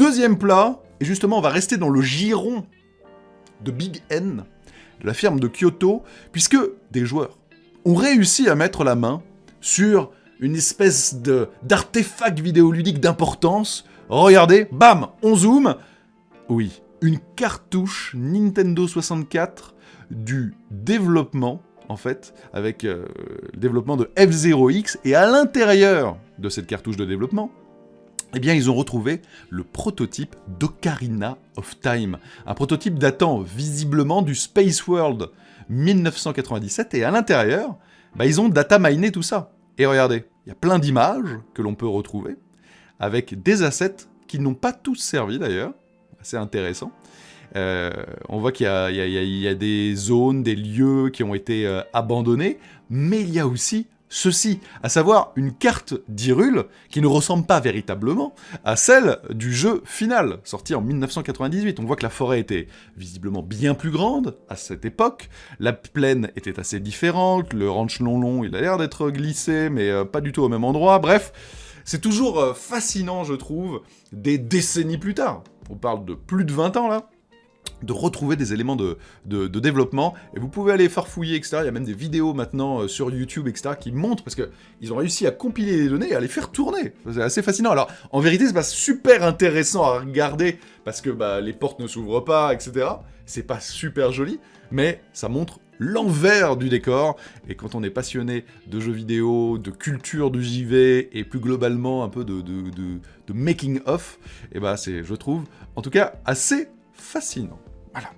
deuxième plat, et justement on va rester dans le giron de Big N, de la firme de Kyoto, puisque des joueurs ont réussi à mettre la main sur une espèce d'artefact vidéoludique d'importance. Regardez, bam, on zoome. Oui, une cartouche Nintendo 64 du développement, en fait, avec le développement de F-Zero X, et à l'intérieur de cette cartouche de développement, eh bien, ils ont retrouvé le prototype d'Ocarina of Time. Un prototype datant visiblement du Space World 1997, et à l'intérieur, ils ont data miné tout ça. Et regardez, il y a plein d'images que l'on peut retrouver, avec des assets qui n'ont pas tous servi d'ailleurs, assez intéressant. On voit qu'il y a des zones, des lieux qui ont été abandonnés, mais il y a aussi ceci, à savoir une carte d'Hyrule qui ne ressemble pas véritablement à celle du jeu final, sorti en 1998. On voit que la forêt était visiblement bien plus grande à cette époque, la plaine était assez différente, le ranch long, il a l'air d'être glissé, mais pas du tout au même endroit, bref, c'est toujours fascinant, je trouve, des décennies plus tard, on parle de plus de 20 ans là, de retrouver des éléments de développement, et vous pouvez aller farfouiller, etc. Il y a même des vidéos maintenant sur YouTube, etc., qui montrent, parce qu'ils ont réussi à compiler les données et à les faire tourner. C'est assez fascinant. Alors, en vérité, c'est pas super intéressant à regarder, parce que les portes ne s'ouvrent pas, etc. C'est pas super joli, mais ça montre l'envers du décor, et quand on est passionné de jeux vidéo, de culture du JV, et plus globalement un peu de making of, et c'est, je trouve, en tout cas, assez fascinant. Voilà.